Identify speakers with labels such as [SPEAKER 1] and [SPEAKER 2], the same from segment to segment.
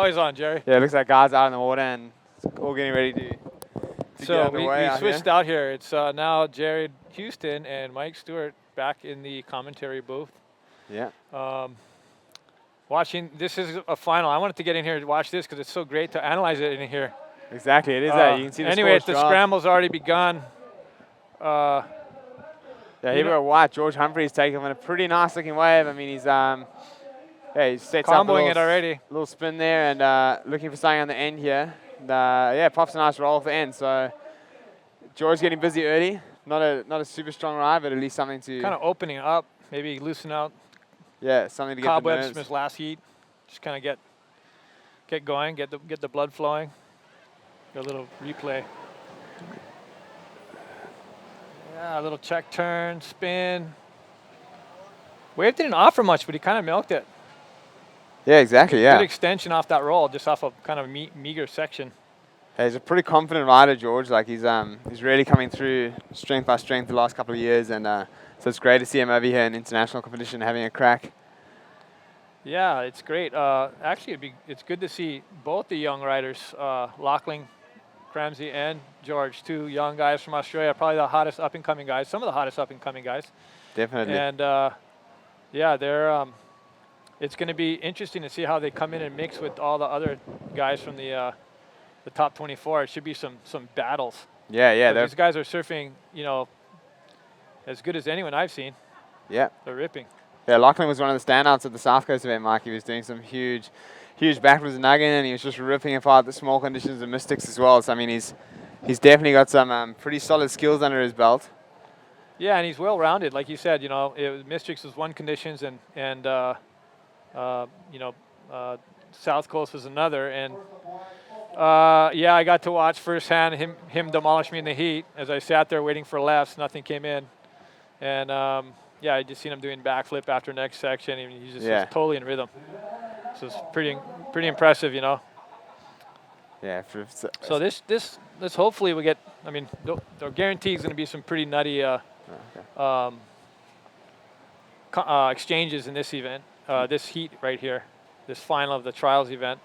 [SPEAKER 1] always on, Jerry.
[SPEAKER 2] Yeah, it looks like guys out in the water and all getting ready to
[SPEAKER 1] So
[SPEAKER 2] get underway
[SPEAKER 1] we switched out here. It's now Jared Houston and Mike Stewart back in the commentary booth.
[SPEAKER 2] Yeah.
[SPEAKER 1] Watching, this is a final. I wanted to get in here to watch this because it's so great to analyze it in here.
[SPEAKER 2] Exactly, it is that. You can see the
[SPEAKER 1] anyway,
[SPEAKER 2] scores
[SPEAKER 1] the scramble's already begun.
[SPEAKER 2] Yeah, here we go. White. George Humphreys taking on a pretty nice looking wave. I mean, he's he sets up
[SPEAKER 1] comboing it already.
[SPEAKER 2] Little spin there and looking for something on the end here. And, yeah, pops a nice roll off the end. So George getting busy early. Not a super strong ride, but at least something to
[SPEAKER 1] kind of opening up, maybe loosen out.
[SPEAKER 2] Yeah, something to get
[SPEAKER 1] cobwebs from his last heat. Just kind of get going, get the blood flowing. Get a little replay. Yeah, a little check turn, spin. Wave didn't offer much, but he kind of milked it.
[SPEAKER 2] Yeah, exactly, yeah.
[SPEAKER 1] Good extension off that roll, just off a kind of meager section.
[SPEAKER 2] Yeah, he's a pretty confident rider, George. Like he's really coming through strength by strength the last couple of years, and so it's great to see him over here in international competition having a crack.
[SPEAKER 1] Yeah, it's great. Actually, it's good to see both the young riders, LACHLAN, CRAMSIE, and George, two young guys from Australia, probably the hottest up-and-coming guys, some of the hottest up-and-coming guys.
[SPEAKER 2] Definitely.
[SPEAKER 1] And yeah, they're. It's going to be interesting to see how they come in and mix with all the other guys from the top 24. It should be some battles.
[SPEAKER 2] Yeah, yeah.
[SPEAKER 1] These guys are surfing, you know, as good as anyone I've seen.
[SPEAKER 2] Yeah.
[SPEAKER 1] They're ripping.
[SPEAKER 2] Yeah, LACHLAN was one of the standouts at the South Coast event, Mike. He was doing some huge backwards and nugging, and he was just ripping apart the small conditions of Mystics as well. So, I mean, he's definitely got some pretty solid skills under his belt.
[SPEAKER 1] Yeah, and he's well-rounded. Like you said, you know, Mystics was one conditions, and you know, South Coast was another. And, yeah, I got to watch firsthand him demolish me in the heat. As I sat there waiting for lefts, nothing came in. And, yeah, I just seen him doing backflip after next section. And he's just totally in rhythm. So it's pretty impressive, you know.
[SPEAKER 2] Yeah.
[SPEAKER 1] So this hopefully we get. I mean, the guarantee is going to be some pretty nutty exchanges in this event, this heat right here, this final of the trials event.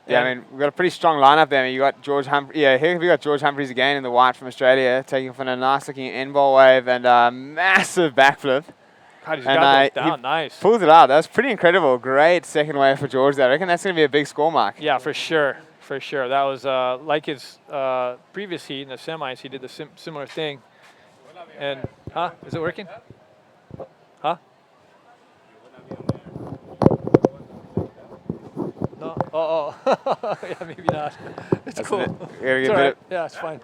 [SPEAKER 2] Yeah, I mean, we've got a pretty strong lineup there. I mean, you got George Humphreys. Yeah, here we got George Humphreys again in the white from Australia, taking off on a nice-looking end ball wave and a massive backflip.
[SPEAKER 1] God, he's got those down, nice.
[SPEAKER 2] Pulls it out. That's pretty incredible. Great second wave for George there. I reckon that's going to be a big score mark.
[SPEAKER 1] Yeah, for sure. For sure. That was like his previous heat in the semis. He did the similar thing. And, is it working? Huh? No. Oh. Yeah, maybe not. It's cool. It's all right. Yeah, it's fine.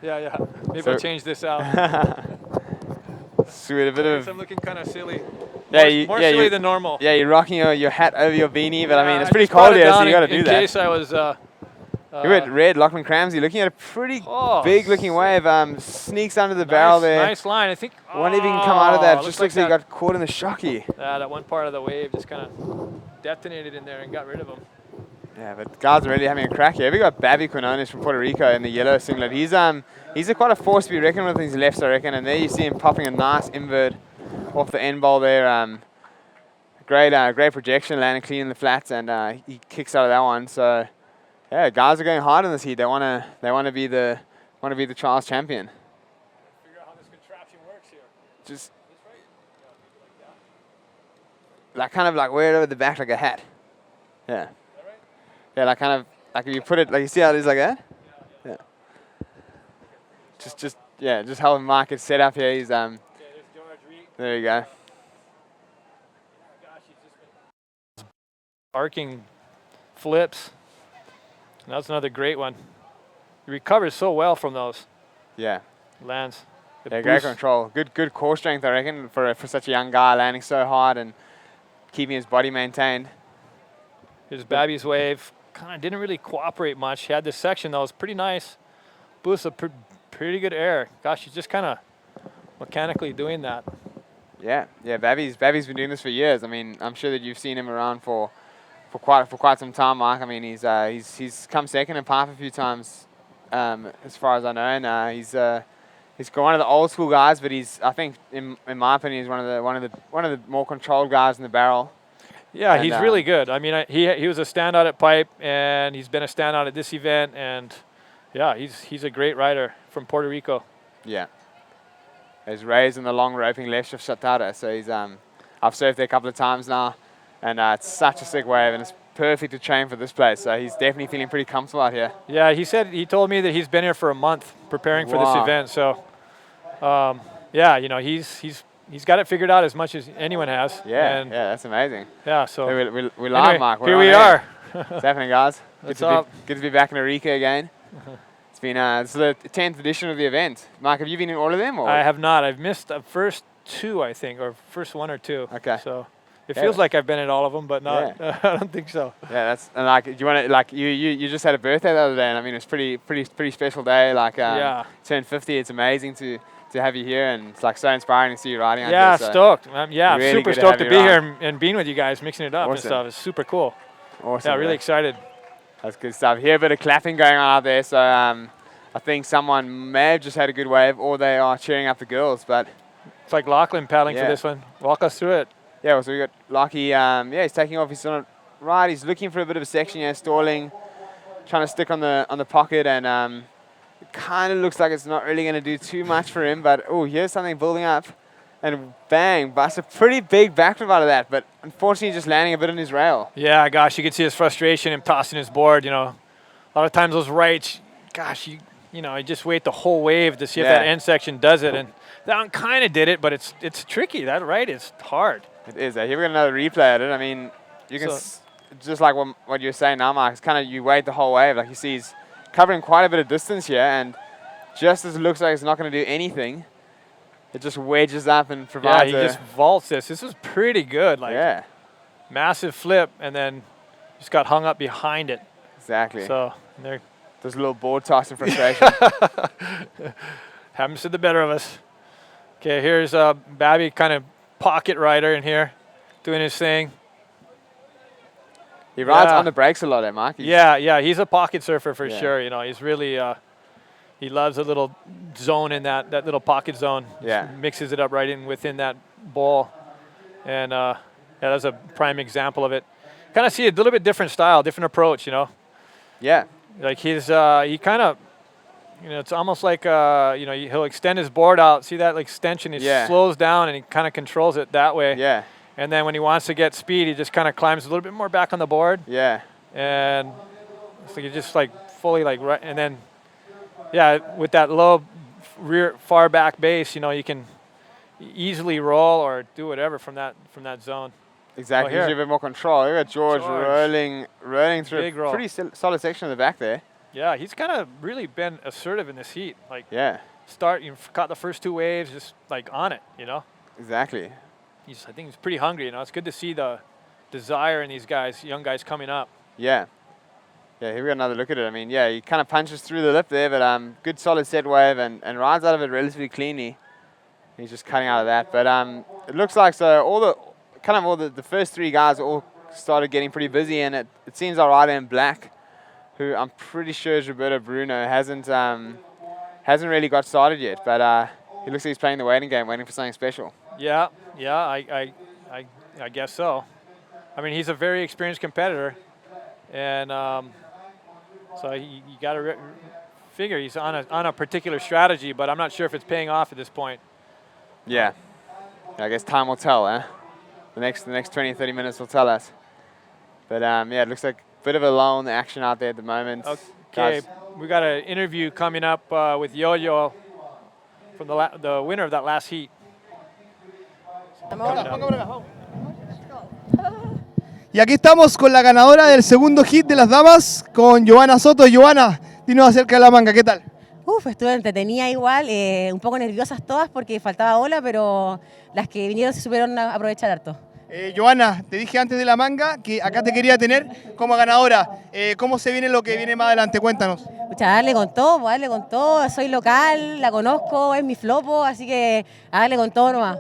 [SPEAKER 1] Yeah. Maybe I'll change this out.
[SPEAKER 2] Sweet, a bit of.
[SPEAKER 1] I'm looking kind of silly.
[SPEAKER 2] Yeah,
[SPEAKER 1] more silly than normal.
[SPEAKER 2] Yeah, you're rocking your hat over your beanie, but I mean, it's pretty cold here, so you got to do that.
[SPEAKER 1] In case I was.
[SPEAKER 2] You went red, LACHLAN CRAMSIE, looking at a pretty big-looking wave. Sneaks under the barrel there.
[SPEAKER 1] Nice line. I think.
[SPEAKER 2] Won't even come out of that. Just looks like he got caught in the shocky.
[SPEAKER 1] Yeah, that one part of the wave just kind of detonated in there and got rid of him.
[SPEAKER 2] Yeah, but guys are really having a crack here. We got BABBY QUINONES from Puerto Rico in the yellow singlet. He's quite a force to be reckoned with his lefts, I reckon. And there you see him popping a nice invert off the end bowl there. Great projection, landing clean in the flats, and he kicks out of that one. So yeah, guys are going hard in this heat. They want to be the trials champion.
[SPEAKER 1] Figure out how this contraption works here.
[SPEAKER 2] Just like kind of like wear it over the back like a hat. Yeah. Yeah, like kind of like if you put it like you see how it is like that. Yeah. Just how the market set up here. He's
[SPEAKER 1] there's George Reed.
[SPEAKER 2] There you go.
[SPEAKER 1] Gosh, he's just been arcing flips. And that's another great one. He recovers so well from those.
[SPEAKER 2] Yeah.
[SPEAKER 1] Lands.
[SPEAKER 2] Yeah, great control. Good core strength, I reckon, for such a young guy, landing so hard and keeping his body maintained.
[SPEAKER 1] Here's Babby's wave. Kind of didn't really cooperate much. He had this section that was pretty nice. Boost of pretty good air. Gosh, he's just kind of mechanically doing that.
[SPEAKER 2] Yeah, Babby's been doing this for years. I mean, I'm sure that you've seen him around for quite some time, Mark. I mean, he's come second in Pipe a few times, as far as I know, and he's one of the old school guys. But I think in my opinion, he's one of the more controlled guys in the barrel.
[SPEAKER 1] Yeah,
[SPEAKER 2] And,
[SPEAKER 1] he's really good. I mean, he was a standout at Pipe, and he's been a standout at this event, and yeah, he's a great rider from Puerto Rico.
[SPEAKER 2] Yeah. He's raised in the long roping left shift Shatara, so he's I've surfed there a couple of times now, and it's such a sick wave, and it's perfect to train for this place. So he's definitely feeling pretty comfortable out here.
[SPEAKER 1] Yeah, he told me that he's been here for a month preparing for this event. So, yeah, you know, he's got it figured out as much as anyone has.
[SPEAKER 2] Yeah,
[SPEAKER 1] and
[SPEAKER 2] yeah, that's amazing.
[SPEAKER 1] Yeah, so
[SPEAKER 2] we live,
[SPEAKER 1] anyway,
[SPEAKER 2] Mark.
[SPEAKER 1] Here we are.
[SPEAKER 2] What's happening, guys?
[SPEAKER 1] What's
[SPEAKER 2] good
[SPEAKER 1] up?
[SPEAKER 2] Good to be back in Arica again. It's been it's the 10th edition of the event. Mark, have you been in all of them? Or?
[SPEAKER 1] I have not. I've missed the first 2, I think, or first 1 or 2.
[SPEAKER 2] Okay.
[SPEAKER 1] So it feels like I've been in all of them, but not.
[SPEAKER 2] Yeah.
[SPEAKER 1] I don't think so.
[SPEAKER 2] Yeah, that's and like. Do you want to like you just had a birthday the other day, and I mean it's pretty special day. Like
[SPEAKER 1] yeah.
[SPEAKER 2] Turned 50. It's amazing to have you here, and it's like so inspiring to see you riding out
[SPEAKER 1] yeah,
[SPEAKER 2] here. So
[SPEAKER 1] stoked. Yeah,
[SPEAKER 2] really
[SPEAKER 1] super
[SPEAKER 2] good
[SPEAKER 1] stoked to
[SPEAKER 2] have
[SPEAKER 1] be
[SPEAKER 2] you
[SPEAKER 1] here
[SPEAKER 2] around.
[SPEAKER 1] and being with you guys, mixing it up and
[SPEAKER 2] Awesome.
[SPEAKER 1] stuff. It's super cool.
[SPEAKER 2] Awesome.
[SPEAKER 1] Yeah, really excited.
[SPEAKER 2] That's good stuff. Hear a bit of clapping going on out there. So I think someone may have just had a good wave, or they are cheering up the girls. But
[SPEAKER 1] It's like LACHLAN paddling
[SPEAKER 2] Yeah.
[SPEAKER 1] for this one. Walk us through it.
[SPEAKER 2] yeah, so we got Lucky. Yeah, he's taking off. He's on a ride. He's looking for a bit of a section here, stalling, trying to stick on the pocket, and it kind of looks like it's not really going to do too much for him. But oh, here's something building up, and bang, busts a pretty big backflip out of that. But unfortunately, just landing a bit on his rail.
[SPEAKER 1] Yeah, gosh, you could see his frustration and tossing his board. You know, a lot of times those rights, gosh, you know, you just wait the whole wave to see if that end section does it, and that one kind of did it, but it's tricky. That right is hard.
[SPEAKER 2] It is. Here we got another replay at it. I mean, you can just like what you're saying now, Mark. It's kind of you wait the whole wave. Like you see, he's covering quite a bit of distance here, and just as it looks like it's not going to do anything, it just wedges up and provides.
[SPEAKER 1] Yeah, he just vaults this. This is pretty good. Like massive flip, and then just got hung up behind it.
[SPEAKER 2] Exactly.
[SPEAKER 1] So there.
[SPEAKER 2] There's a little board toss in frustration.
[SPEAKER 1] Happens to the better of us. Okay, here's Babby, kind of pocket rider in here, doing his thing.
[SPEAKER 2] He rides on the brakes a lot, Mark.
[SPEAKER 1] Yeah, he's a pocket surfer for sure. You know, he's really he loves a little zone in that little pocket zone.
[SPEAKER 2] Yeah,
[SPEAKER 1] just mixes it up right in within that ball, and yeah, that's a prime example of it. Kind of see a little bit different style, different approach. You know.
[SPEAKER 2] Yeah.
[SPEAKER 1] Like he kind of, you know, it's almost like, you know, he'll extend his board out. See that like extension? He slows down and he kind of controls it that way.
[SPEAKER 2] Yeah.
[SPEAKER 1] And then when he wants to get speed, he just kind of climbs a little bit more back on the board.
[SPEAKER 2] Yeah.
[SPEAKER 1] And it's like you just like fully like right, and then, yeah, with that low rear far back base, you know, you can easily roll or do whatever from that zone.
[SPEAKER 2] Exactly. Gives you a bit more control. Look at George rolling through a pretty solid section of the back there.
[SPEAKER 1] Yeah, he's kind of really been assertive in this heat. Like, you caught the first 2 waves, just like on it, you know.
[SPEAKER 2] Exactly.
[SPEAKER 1] I think he's pretty hungry. You know, it's good to see the desire in these guys, young guys coming up.
[SPEAKER 2] Yeah. Yeah, here we got another look at it. I mean, yeah, he kind of punches through the lip there, but good solid set wave and rides out of it relatively cleanly. He's just cutting out of that. But it looks like the first 3 guys all started getting pretty busy, and it seems our rider in black, who I'm pretty sure is Roberto Bruno, hasn't really got started yet, but he looks like he's playing the waiting game, waiting for something special.
[SPEAKER 1] Yeah, I guess so. I mean, he's a very experienced competitor, and so you got to figure he's on a particular strategy, but I'm not sure if it's paying off at this point.
[SPEAKER 2] Yeah, I guess time will tell, eh? The next 20, 30 minutes will tell us. But yeah, it looks like a bit of a lull in the action out there at the moment.
[SPEAKER 1] Okay, we got an interview coming up with Yo-Yo from the winner of that last heat.
[SPEAKER 3] Y aquí estamos con la ganadora del segundo hit de las damas, con Johanna Soto. Johanna, dinos acerca de la manga, ¿qué tal?
[SPEAKER 4] Estuve entretenida igual, un poco nerviosas todas porque faltaba ola, pero las que vinieron se supieron aprovechar harto.
[SPEAKER 3] Johanna, te dije antes de la manga que acá te quería tener como ganadora. ¿Cómo se viene lo que viene más adelante? Cuéntanos.
[SPEAKER 4] Darle con todo, soy local, la conozco, es mi flopo, así que a darle con todo nomás.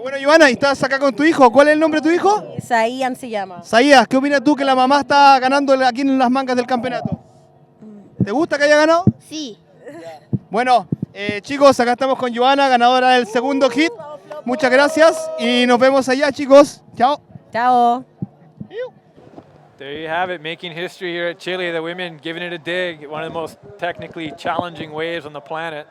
[SPEAKER 3] Bueno, Johanna, y estás acá con tu hijo. ¿Cuál es el nombre de tu hijo?
[SPEAKER 4] Saían se llama.
[SPEAKER 3] Saías, ¿qué opinas tú que la mamá está ganando aquí en las mangas del campeonato? ¿Te gusta que haya ganado?
[SPEAKER 5] Sí.
[SPEAKER 3] Bueno, chicos, acá estamos con Johanna, ganadora del segundo hit. Muchas gracias y nos vemos allá, chicos. Chao.
[SPEAKER 4] Chao.
[SPEAKER 1] There you have it, making history here at Chile. The women giving it a dig. One of the most technically challenging waves on the planet.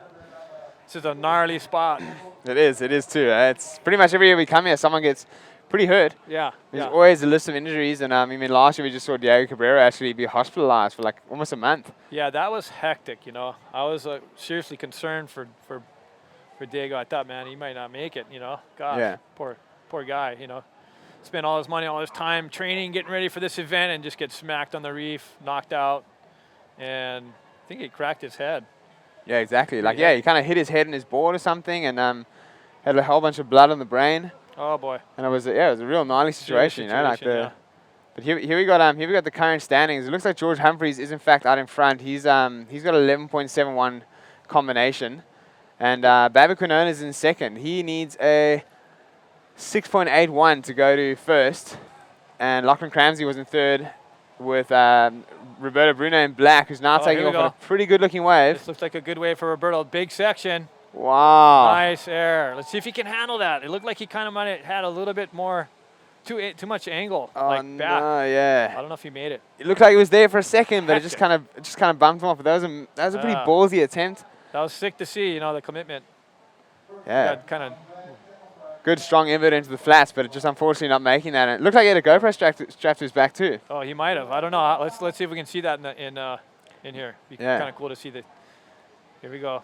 [SPEAKER 1] This is a gnarly spot.
[SPEAKER 2] It is too. It's pretty much every year we come here, someone gets pretty hurt.
[SPEAKER 1] Yeah.
[SPEAKER 2] There's always a list of injuries, and I mean, last year we just saw Diego Cabrera actually be hospitalized for like almost a month.
[SPEAKER 1] Yeah, that was hectic, you know. I was seriously concerned for Diego. I thought, man, he might not make it, you know. Gosh,
[SPEAKER 2] Yeah.
[SPEAKER 1] poor guy, you know. Spent all his money, all his time training, getting ready for this event, and just get smacked on the reef, knocked out, and I think he cracked his head.
[SPEAKER 2] Yeah, exactly. Like, yeah, he kind of hit his head in his board or something, and had a whole bunch of blood on the brain.
[SPEAKER 1] Oh boy.
[SPEAKER 2] And it was a real gnarly situation, you know. Like But here we got the current standings. It looks like George Humphreys is in fact out in front. He's got 11.71 combination, and BABBY QUINONES is in second. He needs a 6.81 to go to first, and LACHLAN CRAMSIE was in third with Roberto BRUNO in black, who's now taking off on a pretty good-looking wave.
[SPEAKER 1] This looks like a good wave for Roberto. Big section.
[SPEAKER 2] Wow.
[SPEAKER 1] Nice air. Let's see if he can handle that. It looked like he kind of might have had a little bit more, too much angle, like back.
[SPEAKER 2] No, yeah.
[SPEAKER 1] I don't know if he made it.
[SPEAKER 2] It looked like it was there for a second, but it just kind of bumped him off. But that was a pretty ballsy attempt.
[SPEAKER 1] That was sick to see, you know, the commitment.
[SPEAKER 2] Yeah.
[SPEAKER 1] Kind of.
[SPEAKER 2] Good strong invert into the flats, but it just unfortunately not making that. And it looked like he had a GoPro strapped to his back too.
[SPEAKER 1] Oh, he might have. I don't know. Let's see if we can see that in here. Be kind of cool to see the. Here we go.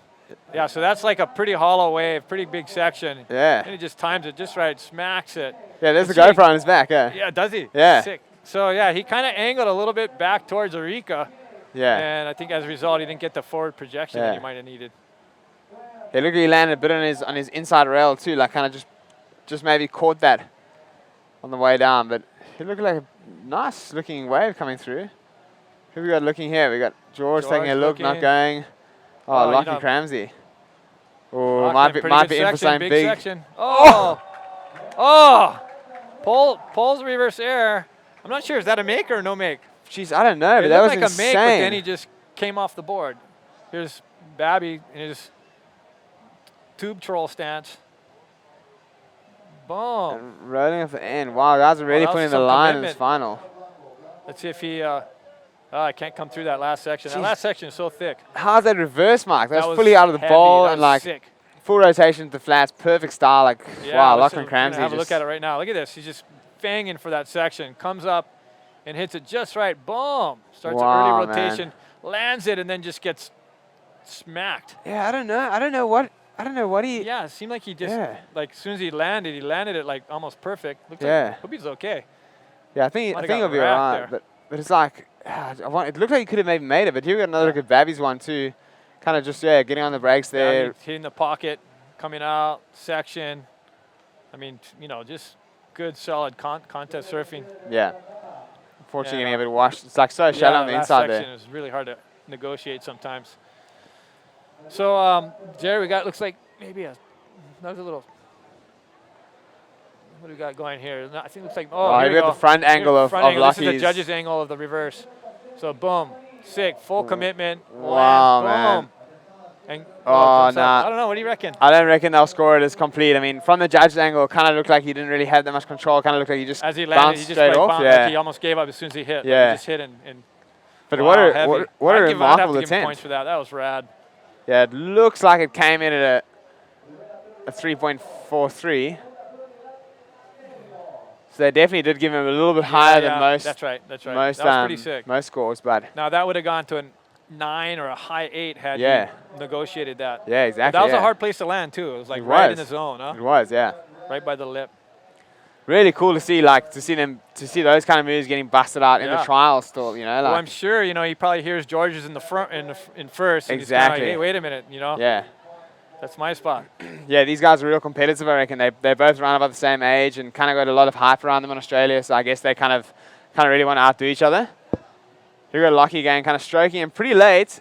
[SPEAKER 1] Yeah, so that's like a pretty hollow wave, pretty big section.
[SPEAKER 2] Yeah.
[SPEAKER 1] And he just times it just right, smacks it.
[SPEAKER 2] Yeah, there's the GoPro on his back. Yeah.
[SPEAKER 1] Yeah, does he?
[SPEAKER 2] Yeah.
[SPEAKER 1] Sick. So yeah, he kind of angled a little bit back towards Arica.
[SPEAKER 2] Yeah.
[SPEAKER 1] And I think as a result, he didn't get the forward projection that he might have needed.
[SPEAKER 2] Yeah, look, he landed a bit on his inside rail too, like kind of just maybe caught that on the way down. But it looked like a nice looking wave coming through. Who we got looking here? We got George taking a look, not going. Oh, lucky CRAMSIE. Oh, might be in for something big.
[SPEAKER 1] Section. Oh, Pole's reverse air. I'm not sure, is that a make or no make?
[SPEAKER 2] Jeez, I don't know, but
[SPEAKER 1] it
[SPEAKER 2] that was
[SPEAKER 1] like
[SPEAKER 2] insane.
[SPEAKER 1] A make, but then he just came off the board. Here's BABBY in his tube troll stance. Boom.
[SPEAKER 2] And rolling off the end. Wow, guys are really putting the line in this final.
[SPEAKER 1] Let's see if he. I can't come through that last section. That last section is so thick.
[SPEAKER 2] How's that reverse mark? That was fully out of the ball and like full rotation to the flats, perfect style. Like wow, LACHLAN CRAMSIE.
[SPEAKER 1] Have a look at it right now. Look at this. He's just fanging for that section. Comes up and hits it just right. Boom. Starts an early rotation, lands it, and then just gets smacked.
[SPEAKER 2] Yeah, I don't know what he.
[SPEAKER 1] Yeah, it seemed like he just like as soon as he landed it like almost perfect. Looked like, hope he's okay.
[SPEAKER 2] Yeah, I think he'll be alright. But it's like. It looked like he could have maybe made it, but here we got another look at BABBY's one too. Kind of just, getting on the brakes there.
[SPEAKER 1] Hitting the pocket, coming out, section. I mean, you know, just good, solid contest surfing.
[SPEAKER 2] Yeah. Unfortunately, getting a bit washed. It's like so shallow on the inside there.
[SPEAKER 1] It's really hard to negotiate sometimes. So, Jerry, we got, looks like maybe another little. What do we got going here? I think it looks like, here we
[SPEAKER 2] got the front angle of Lucky's.
[SPEAKER 1] This is the judge's angle of the reverse. So, boom, sick, full commitment.
[SPEAKER 2] Wow,
[SPEAKER 1] lands, boom.
[SPEAKER 2] man.
[SPEAKER 1] And,
[SPEAKER 2] nah.
[SPEAKER 1] I don't know, what do you reckon?
[SPEAKER 2] I don't reckon they'll score it as complete. I mean, from the judge's angle, it kind of looked like he didn't really have that much control. Kind of looked like he just
[SPEAKER 1] as he landed,
[SPEAKER 2] bounced straight off.
[SPEAKER 1] Like he almost gave up as soon as he hit.
[SPEAKER 2] Yeah.
[SPEAKER 1] He just hit and
[SPEAKER 2] but what a remarkable
[SPEAKER 1] I'd have to give him
[SPEAKER 2] attempt.
[SPEAKER 1] points for that. That was rad.
[SPEAKER 2] Yeah, it looks like it came in at a 3.43. So they definitely did give him a little bit higher than most.
[SPEAKER 1] That's right. Most,
[SPEAKER 2] that
[SPEAKER 1] was pretty sick.
[SPEAKER 2] Most scores, but
[SPEAKER 1] now that would have gone to a 9 or a high 8 had you negotiated that.
[SPEAKER 2] Yeah, exactly.
[SPEAKER 1] But that was a hard place to land too. It was like right in the zone, huh?
[SPEAKER 2] It was, yeah.
[SPEAKER 1] Right by the lip.
[SPEAKER 2] Really cool to see, to see those kind of moves getting busted out in the trials still, you know. Like
[SPEAKER 1] well, I'm sure, you know, he probably hears George's in the front, in first. And
[SPEAKER 2] exactly.
[SPEAKER 1] He's like, hey, wait a minute, you know.
[SPEAKER 2] Yeah.
[SPEAKER 1] That's my spot.
[SPEAKER 2] Yeah, these guys are real competitive, I reckon. They're both around about the same age and kind of got a lot of hype around them in Australia, so I guess they kind of really want to outdo each other. Here we got Lucky again, kind of stroking him pretty late.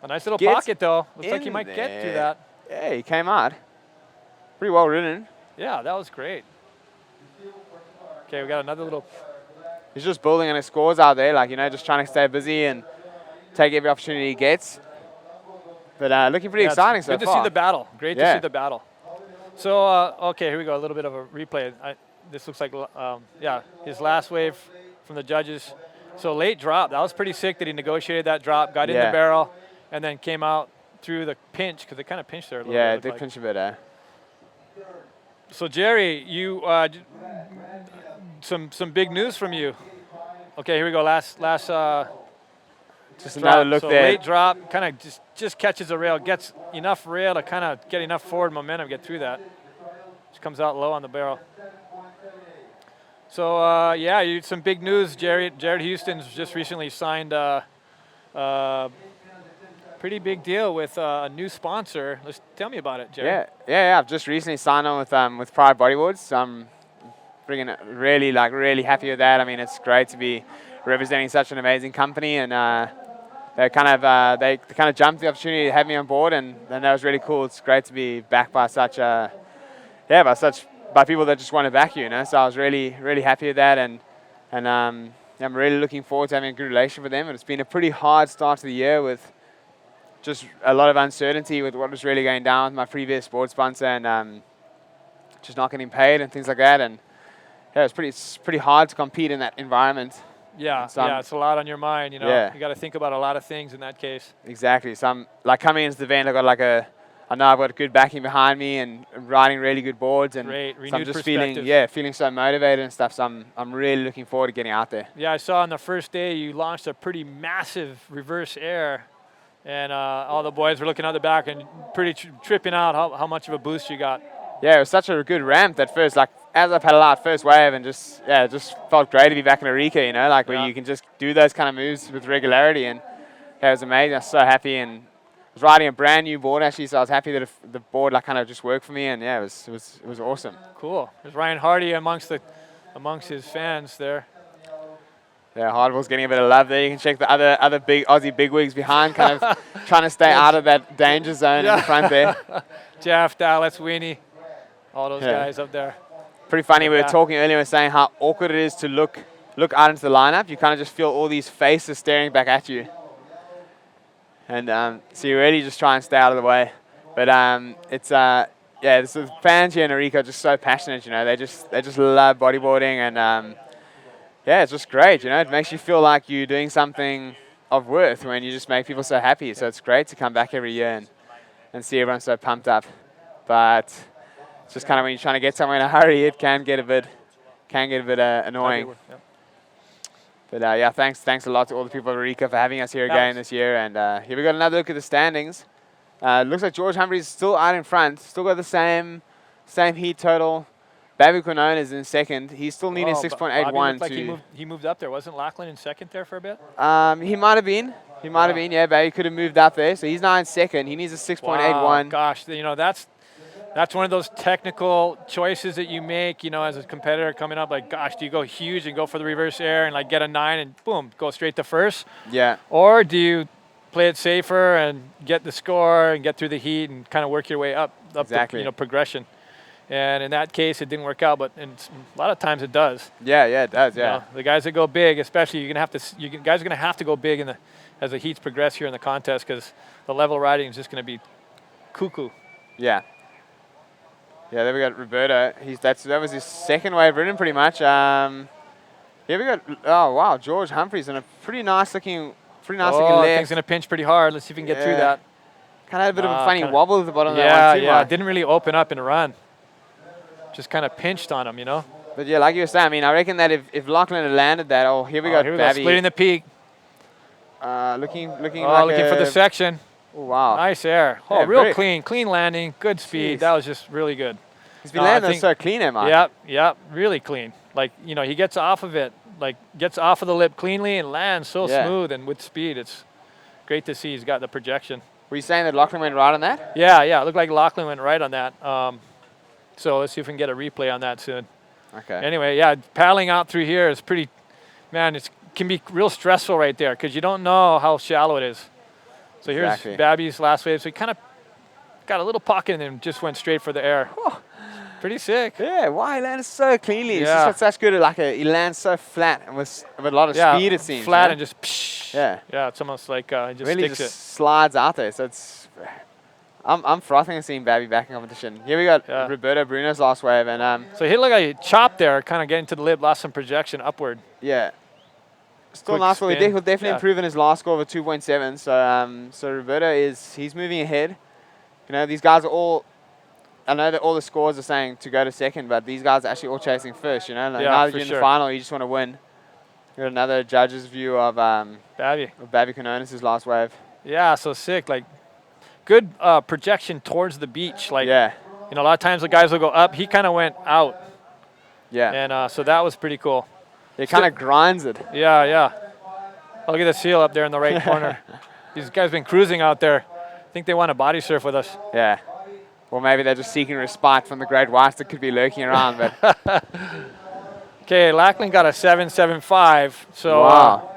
[SPEAKER 1] A nice little pocket, though. Looks like he might get through that.
[SPEAKER 2] Yeah, he came out. Pretty well ridden.
[SPEAKER 1] Yeah, that was great. Okay, we got another little...
[SPEAKER 2] He's just building on his scores out there, like, you know, just trying to stay busy and take every opportunity he gets. But looking pretty exciting so far.
[SPEAKER 1] Good to see the battle. Great to see the battle. So, okay, here we go. A little bit of a replay. This looks like, his last wave from the judges. So late drop. That was pretty sick that he negotiated that drop, got in the
[SPEAKER 2] Yeah.
[SPEAKER 1] barrel, and then came out through the pinch because it kind of pinched there a little
[SPEAKER 2] Yeah,
[SPEAKER 1] bit.
[SPEAKER 2] it did pinch a bit, eh?
[SPEAKER 1] So Jerry, you some big news from you. Okay, here we go. Last
[SPEAKER 2] Just
[SPEAKER 1] drop.
[SPEAKER 2] another look
[SPEAKER 1] so
[SPEAKER 2] there.
[SPEAKER 1] late drop, kind of just catches the rail, gets enough rail to kind of get enough forward momentum, get through that. Just comes out low on the barrel. So yeah, some big news. Jared Houston's just recently signed a pretty big deal with a new sponsor. Tell me about it, Jared.
[SPEAKER 2] Yeah. I've just recently signed on with Pride Bodyboards. I'm really happy with that. I mean, it's great to be representing such an amazing company, and they kind of jumped the opportunity to have me on board, and that was really cool. It's great to be backed by by people that just want to back you, you know. So I was really happy with that, and I'm really looking forward to having a good relationship with them. And it's been a pretty hard start to the year with just a lot of uncertainty with what was really going down with my previous sports sponsor, and just not getting paid and things like that. And yeah, it's pretty hard to compete in that environment.
[SPEAKER 1] Yeah, it's a lot on your mind, you know.
[SPEAKER 2] Yeah.
[SPEAKER 1] You got to think about a lot of things in that case.
[SPEAKER 2] Exactly. So I'm like coming into the event, I know I've got good backing behind me and riding really good boards, and
[SPEAKER 1] Great,
[SPEAKER 2] so I'm
[SPEAKER 1] renewed
[SPEAKER 2] just
[SPEAKER 1] perspective.
[SPEAKER 2] feeling so motivated and stuff. So I'm really looking forward to getting out there.
[SPEAKER 1] Yeah, I saw on the first day you launched a pretty massive reverse air, and all the boys were looking out the back and pretty tripping out how much of a boost you got.
[SPEAKER 2] Yeah, it was such a good ramp at first. Like as I pedaled out first wave, and it just felt great to be back in Arica, you know, like where you can just do those kind of moves with regularity, and yeah, it was amazing. I was so happy, and I was riding a brand new board actually, so I was happy that the board like kind of just worked for me, and yeah, it was awesome.
[SPEAKER 1] Cool. There's Ryan Hardy amongst his fans there.
[SPEAKER 2] Yeah, Hardball's getting a bit of love there. You can check the other big Aussie bigwigs behind, kind of trying to stay out of that danger zone in the front there.
[SPEAKER 1] Jeff, Dallas, Weenie, all those guys up there.
[SPEAKER 2] Pretty funny. We were talking earlier, we were saying how awkward it is to look out into the lineup. You kind of just feel all these faces staring back at you, and so you really just try and stay out of the way. But the fans here in Arica are just so passionate. You know, they just love bodyboarding, and yeah, it's just great. You know, it makes you feel like you're doing something of worth when you just make people so happy. So it's great to come back every year and see everyone so pumped up. But it's just kind of when you're trying to get somewhere in a hurry, it can get a bit annoying. But yeah, thanks a lot to all the people of Arica for having us here again this year. And here we got another look at the standings. Looks like George Humphreys is still out in front. Still got the same heat total. BABBY QUINONES is in second. He's still needing 6.81.
[SPEAKER 1] Like he moved up there. Wasn't LACHLAN in second there for a bit?
[SPEAKER 2] He might have been. Yeah, BABBY could have moved up there. So he's now in second. He needs a 6.81.
[SPEAKER 1] Wow, gosh, you know, that's one of those technical choices that you make, you know, as a competitor coming up. Like, gosh, do you go huge and go for the reverse air and like get a 9 and boom, go straight to first?
[SPEAKER 2] Yeah.
[SPEAKER 1] Or do you play it safer and get the score and get through the heat and kind of work your way up
[SPEAKER 2] Exactly.
[SPEAKER 1] the progression? And in that case, it didn't work out, but a lot of times it does.
[SPEAKER 2] Yeah, it does. Yeah.
[SPEAKER 1] You know, the guys that go big, especially, guys are gonna have to go big as the heats progress here in the contest, because the level riding is just gonna be cuckoo.
[SPEAKER 2] Yeah. Yeah, there we got Roberto. That was his second wave ridden pretty much. Here we got George Humphreys in a pretty nice looking left.
[SPEAKER 1] Thing's gonna pinch pretty hard. Let's see if we can get through that.
[SPEAKER 2] Kind of had a bit of a funny wobble at the bottom of that one too.
[SPEAKER 1] Yeah, didn't really open up and run. Just kind of pinched on him, you know.
[SPEAKER 2] But yeah, like you were saying, I mean, I reckon that if LACHLAN had landed that, here we go, BABBY.
[SPEAKER 1] Splitting the peak.
[SPEAKER 2] Looking
[SPEAKER 1] looking for the section.
[SPEAKER 2] Oh, wow.
[SPEAKER 1] Nice air. Oh, real clean landing, good speed. Jeez. That was just really good.
[SPEAKER 2] He's been landing so clean, Mike.
[SPEAKER 1] Yep, really clean. Like, you know, he gets off of it, gets off of the lip cleanly and lands so smooth and with speed. It's great to see he's got the projection.
[SPEAKER 2] Were you saying that LACHLAN went right on that?
[SPEAKER 1] Yeah, it looked like LACHLAN went right on that. So let's see if we can get a replay on that soon.
[SPEAKER 2] Okay.
[SPEAKER 1] Anyway, paddling out through here is pretty, man, it can be real stressful right there because you don't know how shallow it is. So here's BABBY's last wave. So he kind of got a little pocket and then just went straight for the air.
[SPEAKER 2] Oh.
[SPEAKER 1] Pretty sick.
[SPEAKER 2] Yeah, wow, he landed so cleanly. He's just got such good, he lands so flat and with a lot of speed, it seems.
[SPEAKER 1] Flat and just psh.
[SPEAKER 2] Yeah,
[SPEAKER 1] it's almost like he just
[SPEAKER 2] really
[SPEAKER 1] sticks
[SPEAKER 2] just slides out there. So I'm frothing and seeing BABBY back in competition. Here we got Roberto Bruno's last wave, and
[SPEAKER 1] so he hit like a chop there, kind of getting to the lip, lost some projection upward.
[SPEAKER 2] Yeah. Still
[SPEAKER 1] quick
[SPEAKER 2] nice score.
[SPEAKER 1] spin.
[SPEAKER 2] He'll definitely
[SPEAKER 1] Yeah.
[SPEAKER 2] improve in his last score of a 2.7. So Roberto he's moving ahead. You know, these guys are all. I know that all the scores are saying to go to second, but these guys are actually all chasing first. You know, like
[SPEAKER 1] Yeah,
[SPEAKER 2] now that
[SPEAKER 1] for
[SPEAKER 2] you're in
[SPEAKER 1] sure.
[SPEAKER 2] the final, you just want to win. Got another judge's view of
[SPEAKER 1] Babby.
[SPEAKER 2] Babby QUINONES' last wave.
[SPEAKER 1] Yeah, so sick. Like, good projection towards the beach. Like,
[SPEAKER 2] Yeah,
[SPEAKER 1] you know, a lot of times the guys will go up. He kind of went out.
[SPEAKER 2] yeah.
[SPEAKER 1] And so that was pretty cool.
[SPEAKER 2] It kind of grinds it.
[SPEAKER 1] Yeah, yeah. I'll get the seal up there in the right corner. These guys been cruising out there. I think they want to body surf with us.
[SPEAKER 2] Yeah. Or maybe they're just seeking respite from the great whites that could be lurking around. But
[SPEAKER 1] Okay, LACHLAN got a 7.75. So
[SPEAKER 2] wow.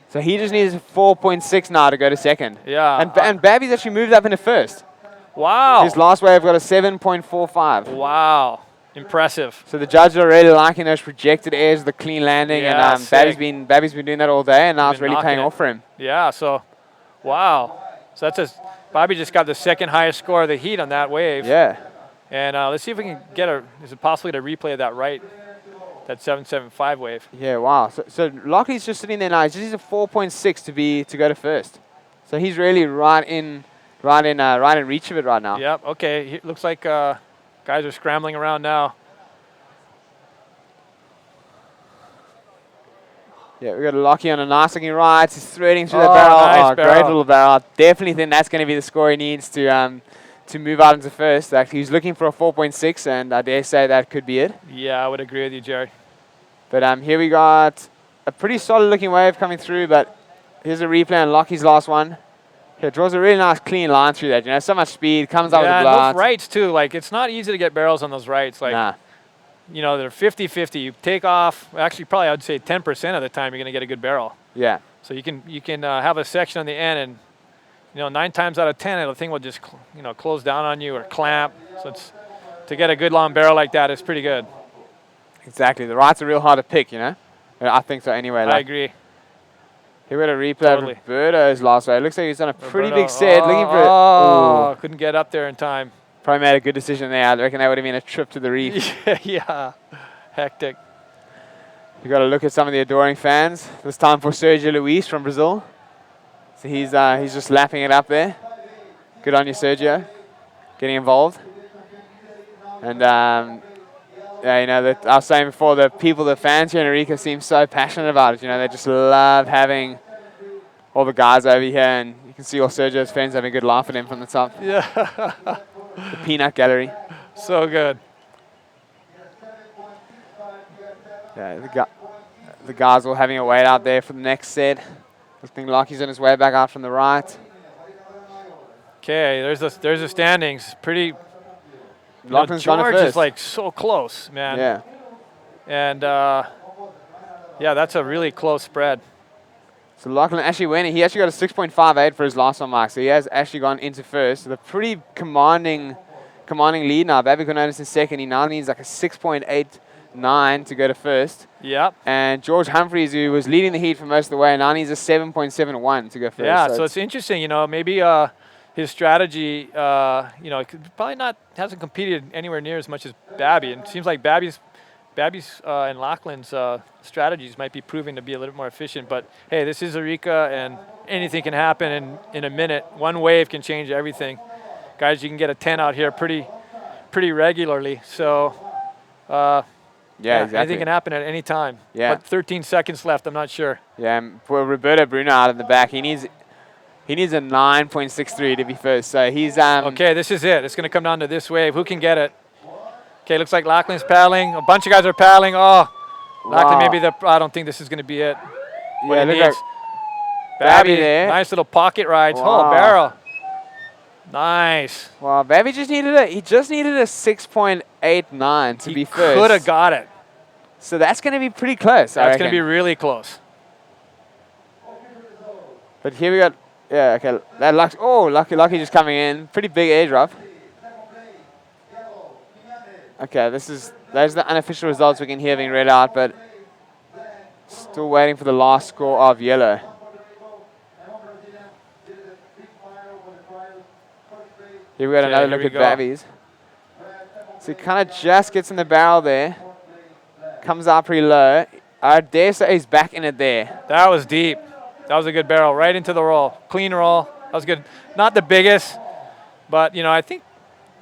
[SPEAKER 2] So he just needs a 4.6 now to go to second.
[SPEAKER 1] yeah.
[SPEAKER 2] And Babby's actually moved up into first.
[SPEAKER 1] Wow.
[SPEAKER 2] His last wave got a 7.45.
[SPEAKER 1] Wow. Impressive.
[SPEAKER 2] So the judges are really liking those projected airs, the clean landing,
[SPEAKER 1] Yeah,
[SPEAKER 2] and
[SPEAKER 1] sick.
[SPEAKER 2] Babby's been doing that all day, and now it's
[SPEAKER 1] Been
[SPEAKER 2] really paying
[SPEAKER 1] knocking it.
[SPEAKER 2] off for him.
[SPEAKER 1] Yeah, so wow. So that's Bobby just got the second highest score of the heat on that wave.
[SPEAKER 2] Yeah.
[SPEAKER 1] And let's see if we can get is it possible to replay that that 7.75 wave?
[SPEAKER 2] Yeah, wow. So Lockley's just sitting there now. He just needs a 4.6 to go to first. So he's really right in reach of it right now.
[SPEAKER 1] Yep, okay. It looks like guys are scrambling around now.
[SPEAKER 2] Yeah, we got Lockie on a nice looking ride. He's threading through
[SPEAKER 1] Oh,
[SPEAKER 2] that barrel.
[SPEAKER 1] nice
[SPEAKER 2] Great
[SPEAKER 1] barrel.
[SPEAKER 2] little barrel. Definitely think that's going to be the score he needs to move out into first. Actually, he's looking for a 4.6, and I dare say that could be it.
[SPEAKER 1] Yeah, I would agree with you, Jared.
[SPEAKER 2] But here we got a pretty solid looking wave coming through, but here's a replay on Lockie's last one. It draws a really nice clean line through that. You know, so much speed, comes out with a
[SPEAKER 1] Yeah, and
[SPEAKER 2] blowout.
[SPEAKER 1] those rights too. Like, it's not easy to get barrels on those rights. Like,
[SPEAKER 2] Nah.
[SPEAKER 1] you know, they're 50-50. You take off, actually probably I'd say 10% of the time you're going to get a good barrel.
[SPEAKER 2] Yeah.
[SPEAKER 1] So you can have a section on the end, and you know 9 times out of 10 the thing will just close down on you or clamp. So to get a good long barrel like that is pretty good.
[SPEAKER 2] Exactly. The rights are real hard to pick, you know. I think so anyway.
[SPEAKER 1] I agree.
[SPEAKER 2] Here we got a replay
[SPEAKER 1] Totally.
[SPEAKER 2] of Roberto's last wave. Looks like he's done a pretty
[SPEAKER 1] Roberto,
[SPEAKER 2] big set. Looking for
[SPEAKER 1] oh, couldn't get up there in time.
[SPEAKER 2] probably made a good decision there. I reckon that would have been a trip to the reef.
[SPEAKER 1] Yeah, hectic.
[SPEAKER 2] You got to look at some of the adoring fans. This time for Sergio Luis from Brazil. So he's just lapping it up there. Good on you, Sergio. Getting involved. And yeah, you know, that I was saying before, the fans here in Arica seem so passionate about it. You know, they just love having all the guys over here, and you can see all Sergio's fans having a good laugh at him from the top.
[SPEAKER 1] Yeah,
[SPEAKER 2] The peanut gallery.
[SPEAKER 1] so good.
[SPEAKER 2] Yeah, the guys all having a wait out there for the next set. Looking like he's on his way back out from the right.
[SPEAKER 1] Okay, there's the standings. Pretty.
[SPEAKER 2] Lachlan's gone
[SPEAKER 1] George
[SPEAKER 2] first.
[SPEAKER 1] is like so close, man.
[SPEAKER 2] Yeah.
[SPEAKER 1] And yeah, that's a really close spread.
[SPEAKER 2] So Lachlan actually went. He actually got a 6.58 for his last one mark. So he has actually gone into first. So the pretty commanding lead now. Babby QUINONES in second. He now needs like a 6.89 to go to first.
[SPEAKER 1] Yep.
[SPEAKER 2] And George Humphreys, who was leading the heat for most of the way, now needs a 7.71 to go first.
[SPEAKER 1] Yeah, so it's interesting. You know, maybe his strategy. You know, hasn't competed anywhere near as much as Babby, and it seems like Babby's and LACHLAN's strategies might be proving to be a little more efficient. But hey, this is Arica, and anything can happen in a minute. One wave can change everything. Guys, you can get a 10 out here pretty regularly. So
[SPEAKER 2] yeah, exactly.
[SPEAKER 1] anything can happen at any time.
[SPEAKER 2] Yeah.
[SPEAKER 1] But 13 seconds left. I'm not sure.
[SPEAKER 2] Yeah, and for Roberto BRUNO out in the back, he needs a 9.63 to be first. So he's
[SPEAKER 1] Okay, this is it. It's going to come down to this wave. Who can get it? Okay, looks like LACHLAN's paddling. A bunch of guys are paddling. Oh, LACHLAN maybe I don't think this is going to be it.
[SPEAKER 2] Yeah,
[SPEAKER 1] What he
[SPEAKER 2] look
[SPEAKER 1] needs.
[SPEAKER 2] like Babby there.
[SPEAKER 1] Nice little pocket rides.
[SPEAKER 2] Wow.
[SPEAKER 1] Oh, barrel. Nice.
[SPEAKER 2] Well, Babby just needed a 6.89 to be first.
[SPEAKER 1] Could have got it.
[SPEAKER 2] So that's going to be pretty close.
[SPEAKER 1] That's going to be really close.
[SPEAKER 2] But here we got, yeah, okay. That Lucky just coming in. Pretty big airdrop. Okay, those are the unofficial results we can hear being read out, but still waiting for the last score of yellow. Here we got another look at Babby's. So he kind of just gets in the barrel there. Comes out pretty low. I dare say he's back in it there.
[SPEAKER 1] That was deep. That was a good barrel, right into the roll. Clean roll. That was good. Not the biggest, but, you know, I think,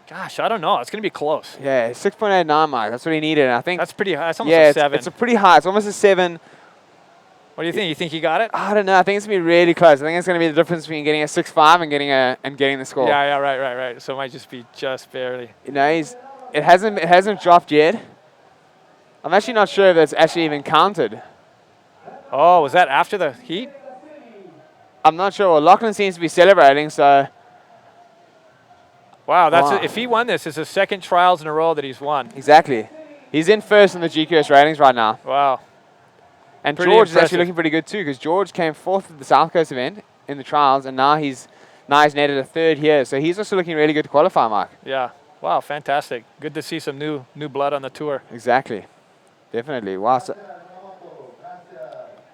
[SPEAKER 1] gosh, I don't know. It's going to be close.
[SPEAKER 2] Yeah, 6.89 mark. That's what he needed. And I think
[SPEAKER 1] That's pretty high. That's almost a 7.
[SPEAKER 2] It's a pretty high. It's almost a 7.
[SPEAKER 1] What do you think? You think he got it?
[SPEAKER 2] I don't know. I think it's going to be really close. I think it's going to be the difference between getting a 6.5 and getting the score.
[SPEAKER 1] Yeah, right. So it might just be just barely.
[SPEAKER 2] You know, it hasn't dropped yet. I'm actually not sure if it's actually even counted.
[SPEAKER 1] Oh, was that after the heat?
[SPEAKER 2] I'm not sure. Well, LACHLAN seems to be celebrating, so.
[SPEAKER 1] Wow,
[SPEAKER 2] Wow.
[SPEAKER 1] if he won this, it's his second trials in a row that he's won.
[SPEAKER 2] Exactly. He's in first in the GQS ratings right now.
[SPEAKER 1] Wow.
[SPEAKER 2] And
[SPEAKER 1] Pretty
[SPEAKER 2] George is
[SPEAKER 1] impressive.
[SPEAKER 2] actually looking pretty good too, because George came 4th at the South Coast event in the trials, and now he's netted a 3rd here. So he's also looking really good to qualify, Mark.
[SPEAKER 1] Yeah. Wow, fantastic. Good to see some new blood on the tour.
[SPEAKER 2] Exactly. Definitely. Wow.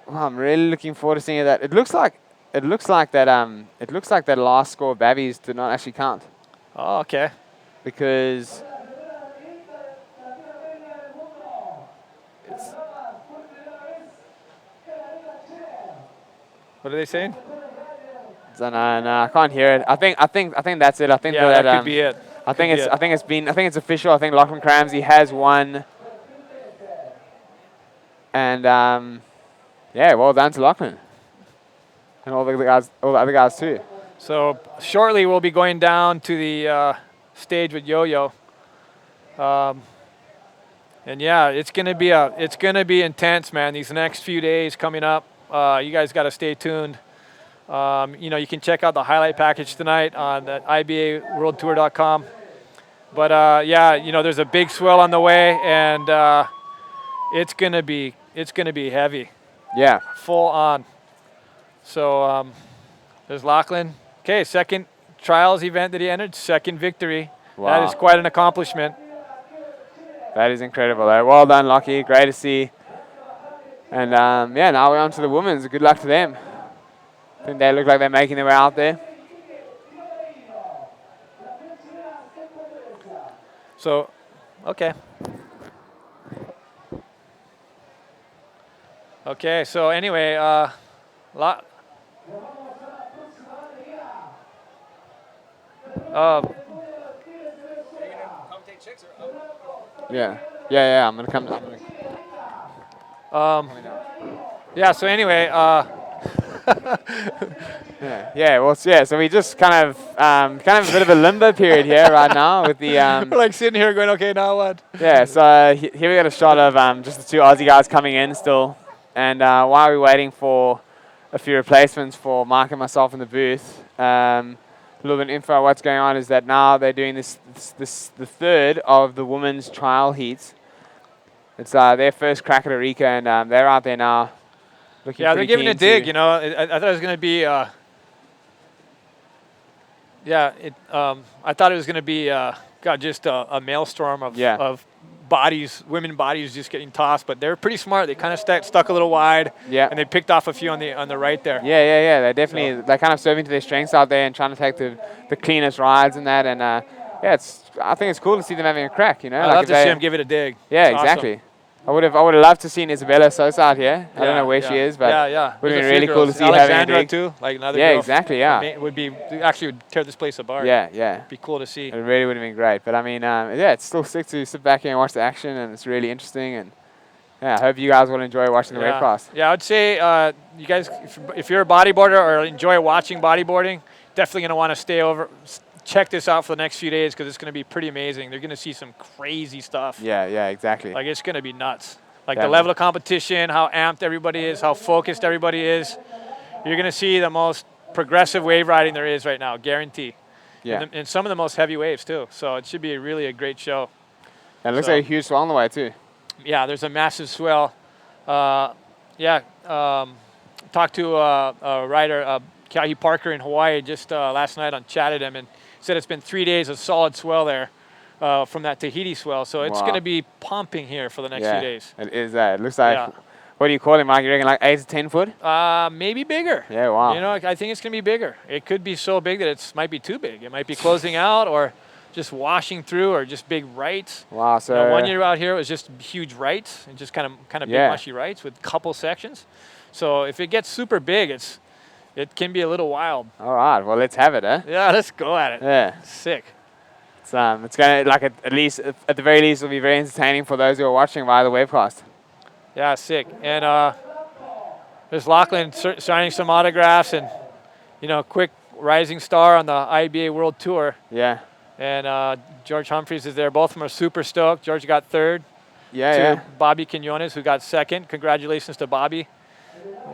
[SPEAKER 2] Wow, I'm really looking forward to seeing that. It looks like that last score of Babby's did not actually count,
[SPEAKER 1] Oh, okay.
[SPEAKER 2] because
[SPEAKER 1] What are they saying?
[SPEAKER 2] no, I can't hear it. I think that's it. I think
[SPEAKER 1] Yeah, that could be it.
[SPEAKER 2] I think it's official. I think Lachlan CRAMSIE has won. And yeah, well done to Lachlan. And all the other guys too.
[SPEAKER 1] So shortly we'll be going down to the stage with Yo-Yo. And yeah, it's gonna be intense, man. These next few days coming up, you guys got to stay tuned. You know, you can check out the highlight package tonight on IBAWorldTour.com. But yeah, you know, there's a big swell on the way, and it's gonna be heavy,
[SPEAKER 2] Yeah.
[SPEAKER 1] full on. So there's Lachlan. Okay, second trials event that he entered, second victory.
[SPEAKER 2] Wow.
[SPEAKER 1] That is quite an accomplishment.
[SPEAKER 2] That is incredible. Well done, Lockie. Great to see. And yeah, now we're on to the women's. Good luck to them. I think they look like they're making their way out there.
[SPEAKER 1] So, okay. Okay, so anyway,
[SPEAKER 2] Yeah. I'm gonna come.
[SPEAKER 1] yeah, so anyway,
[SPEAKER 2] So we just kind of a bit of a limbo period here right now with the
[SPEAKER 1] we're like sitting here going, okay, now what?
[SPEAKER 2] yeah. So here we got a shot of just the 2 Aussie guys coming in still, and while we're waiting for a few replacements for Mark and myself in the booth, a little bit of info on what's going on is that now they're doing the 3rd of the women's trial heats. It's their first crack at Arica, and they're out there now.
[SPEAKER 1] Yeah, they're giving it a dig, you know. I thought it was going to be, I thought it was going to be, just a maelstrom of bodies, women bodies just getting tossed, but they're pretty smart. They kind of stuck a little wide, and they picked off a few on the right there.
[SPEAKER 2] Yeah. They're definitely they're kind of serving to their strengths out there and trying to take the cleanest rides and that. And yeah, I think it's cool to see them having a crack. You know,
[SPEAKER 1] I'd love to see them give it a dig.
[SPEAKER 2] Yeah,
[SPEAKER 1] It's
[SPEAKER 2] exactly.
[SPEAKER 1] awesome.
[SPEAKER 2] I would have loved to seen Isabella Sosa out here. I don't know where she is, but would have been really cool to see her having a
[SPEAKER 1] Alexandra
[SPEAKER 2] dig.
[SPEAKER 1] too, like another
[SPEAKER 2] Yeah,
[SPEAKER 1] girl.
[SPEAKER 2] exactly. Yeah.
[SPEAKER 1] It would tear this place apart.
[SPEAKER 2] Yeah.
[SPEAKER 1] Be cool to see.
[SPEAKER 2] It really would have been great. But I mean, yeah, it's still sick to sit back here and watch the action, and it's really interesting. And yeah, I hope you guys will enjoy watching the webcast.
[SPEAKER 1] Yeah, I would say you guys, if you're a bodyboarder or enjoy watching bodyboarding, definitely going to want to stay over. Check this out for the next few days because it's going to be pretty amazing. They're going to see some crazy stuff.
[SPEAKER 2] Yeah, exactly.
[SPEAKER 1] Like it's going to be nuts. Like
[SPEAKER 2] Definitely.
[SPEAKER 1] the level of competition, how amped everybody is, how focused everybody is. You're going to see the most progressive wave riding there is right now, guarantee.
[SPEAKER 2] Yeah.
[SPEAKER 1] And some of the most heavy waves too. So it should be really a great show.
[SPEAKER 2] And it looks like a huge swell on the way too.
[SPEAKER 1] Yeah, there's a massive swell. Talked to a rider, Kahi Parker in Hawaii just last night on Chatted him and said it's been 3 days of solid swell there from that Tahiti swell. So it's going to be pumping here for the next few days.
[SPEAKER 2] It is that. It looks like, what do you call it, Mike? You reckon like 8 to 10 foot?
[SPEAKER 1] Maybe bigger.
[SPEAKER 2] Yeah, wow.
[SPEAKER 1] You know, I think it's going to be bigger. It could be so big that it might be too big. It might be closing out or just washing through or just big rights.
[SPEAKER 2] Wow.
[SPEAKER 1] You
[SPEAKER 2] So
[SPEAKER 1] know, one year out here it was just huge rights and just kind of big mushy rights with couple sections. So if it gets super big, it can be a little wild.
[SPEAKER 2] All right. Well, let's have it, eh?
[SPEAKER 1] Yeah, let's go at it.
[SPEAKER 2] Yeah.
[SPEAKER 1] Sick.
[SPEAKER 2] It's gonna like at least at the very least it'll be very entertaining for those who are watching via the webcast.
[SPEAKER 1] Yeah, sick. And there's LACHLAN signing some autographs and, you know, quick rising star on the IBA World Tour.
[SPEAKER 2] Yeah.
[SPEAKER 1] And George Humphreys is there. Both of them are super stoked. George got third.
[SPEAKER 2] Yeah.
[SPEAKER 1] To BABBY QUINONES, who got second. Congratulations to BABBY.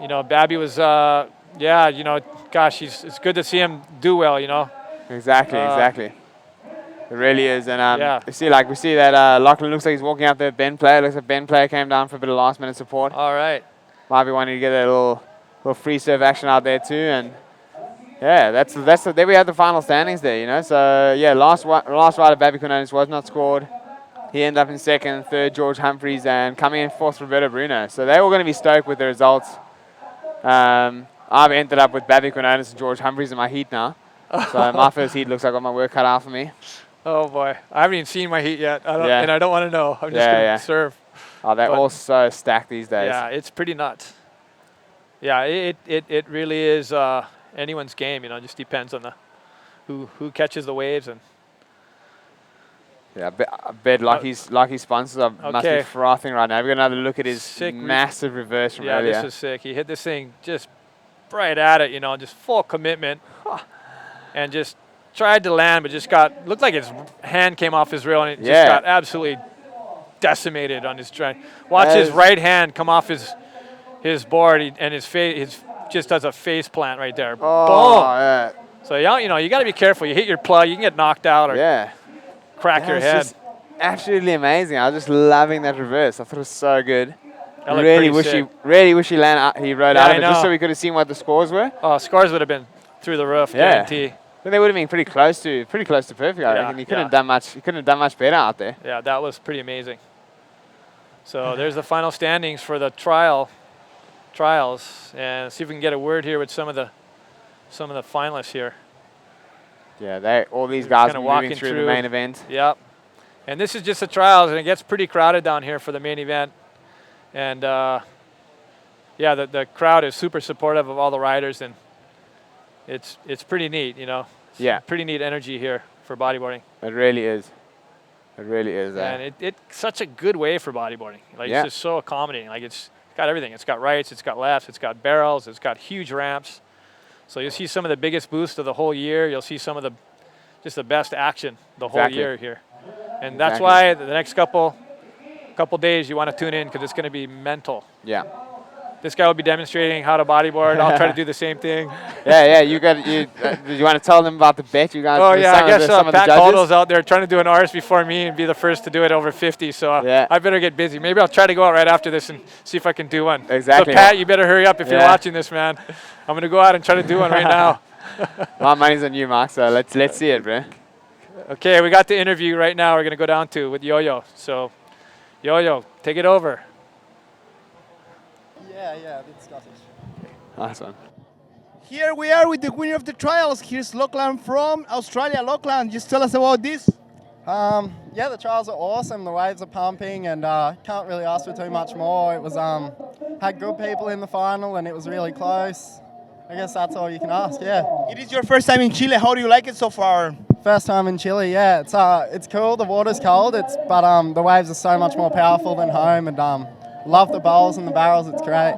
[SPEAKER 1] You know, BABBY was, yeah, you know, gosh, it's good to see him do well, you know.
[SPEAKER 2] Exactly. It really is. And
[SPEAKER 1] yeah.
[SPEAKER 2] we see that LACHLAN looks like he's walking out there. Ben Player looks like Ben Player came down for a bit of last minute support.
[SPEAKER 1] All right.
[SPEAKER 2] BABBY wanted to get a little free serve action out there too, and yeah, there we have the final standings there, you know. So yeah, last rider BABBY QUINONES was not scored. He ended up in second, third George Humphreys, and coming in fourth ROBERTO BRUNO. So they were going to be stoked with the results. I've ended up with BABBY QUINONES and George Humphreys in my heat now. So my first heat looks like I got my work cut out for me.
[SPEAKER 1] Oh boy, I haven't even seen my heat yet, and I don't want to know. I'm just going to serve.
[SPEAKER 2] Oh, they're all so stacked these days.
[SPEAKER 1] Yeah, it's pretty nuts. Yeah, it really is anyone's game. You know, it just depends on who catches the waves and.
[SPEAKER 2] Yeah, I bet Lucky's sponsors must be frothing right now. We're going to have a look at his massive reverse from earlier.
[SPEAKER 1] Yeah, this is sick. He hit this thing just right at it, you know, just full commitment, and just tried to land, but just looked like his hand came off his reel, and it just got absolutely decimated on his try. Watch his right hand come off his board, and his face just does a face plant right there.
[SPEAKER 2] Oh,
[SPEAKER 1] boom.
[SPEAKER 2] Yeah.
[SPEAKER 1] So you know, you got to be careful. You hit your plug, you can get knocked out or crack your head.
[SPEAKER 2] Just absolutely amazing. I was just loving that reverse. I thought it was so good.
[SPEAKER 1] Really wish
[SPEAKER 2] he rode out of it just so we could have seen what the scores were.
[SPEAKER 1] Oh, scores would have been through the roof, guarantee.
[SPEAKER 2] But they would have been pretty close to perfect. I reckon. He couldn't have done much. He couldn't have done much better out there.
[SPEAKER 1] Yeah, that was pretty amazing. So there's the final standings for the trials, and see if we can get a word here with some of the finalists here.
[SPEAKER 2] Yeah, all these guys are moving through the main event.
[SPEAKER 1] Yep. And this is just the trials, and it gets pretty crowded down here for the main event. And yeah, the crowd is super supportive of all the riders, and it's pretty neat, you know.
[SPEAKER 2] Yeah.
[SPEAKER 1] Pretty neat energy here for bodyboarding.
[SPEAKER 2] It really is. It really is.
[SPEAKER 1] And it's such a good way for bodyboarding. Like it's just so accommodating. Like it's got everything. It's got rights, it's got lefts, it's got barrels, it's got huge ramps. So you'll see some of the biggest boosts of the whole year. You'll see some of the best action the whole year here. And that's why the next couple days you want to tune in, because it's going to be mental.
[SPEAKER 2] Yeah.
[SPEAKER 1] This guy will be demonstrating how to bodyboard. I'll try to do the same thing.
[SPEAKER 2] Yeah. You want to tell them about the bet you got?
[SPEAKER 1] Oh yeah, I guess Pat Caldwell's out there trying to do an RS before me and be the first to do it over 50. So I better get busy. Maybe I'll try to go out right after this and see if I can do one.
[SPEAKER 2] Exactly.
[SPEAKER 1] So Pat, you better hurry up if you're watching this, man. I'm gonna go out and try to do one right now.
[SPEAKER 2] My money's on you, Mark. So let's see it, bro.
[SPEAKER 1] Okay, we got the interview right now. We're gonna go down to with Yo-Yo. So, Yo-Yo, take it over.
[SPEAKER 5] Yeah, a bit Scottish.
[SPEAKER 2] Nice one.
[SPEAKER 3] Here we are with the winner of the trials. Here's LACHLAN from Australia. LACHLAN, just tell us about this.
[SPEAKER 5] Yeah, the trials are awesome. The waves are pumping, and can't really ask for too much more. It was had good people in the final, and it was really close. I guess that's all you can ask. Yeah.
[SPEAKER 3] It is your first time in Chile. How do you like it so far?
[SPEAKER 5] First time in Chile. Yeah, it's cool. The water's cold. But the waves are so much more powerful than home, and love the bowls and the barrels. It's great.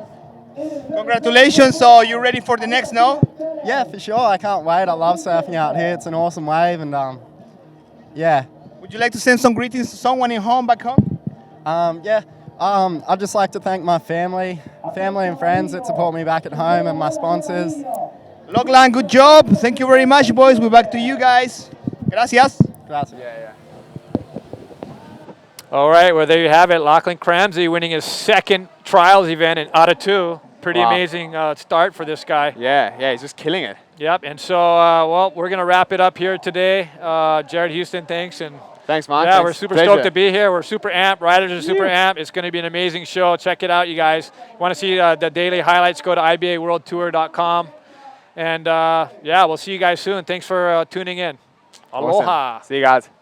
[SPEAKER 3] Congratulations. So you ready for the next now?
[SPEAKER 5] Yeah, for sure. I can't wait. I love surfing out here. It's an awesome wave, and yeah.
[SPEAKER 3] Would you like to send some greetings to someone in home, back home?
[SPEAKER 5] Yeah. I'd just like to thank my family and friends that support me back at home, and my sponsors.
[SPEAKER 3] LACHLAN, good job. Thank you very much, boys. We're back to you guys. Gracias.
[SPEAKER 5] Gracias.
[SPEAKER 2] Yeah.
[SPEAKER 1] All right, well, there you have it. LACHLAN CRAMSIE winning his second trials event out of 2. Pretty amazing start for this guy.
[SPEAKER 2] Yeah, he's just killing it.
[SPEAKER 1] Yep, and so, well, we're going to wrap it up here today. Jared Houston, thanks. And
[SPEAKER 2] thanks, Mark.
[SPEAKER 1] Yeah, we're super stoked to be here. We're super amped. Riders are super amped. It's going to be an amazing show. Check it out, you guys. You want to see the daily highlights, go to IBAworldtour.com. And, yeah, we'll see you guys soon. Thanks for tuning in. Aloha.
[SPEAKER 2] Awesome. See you guys.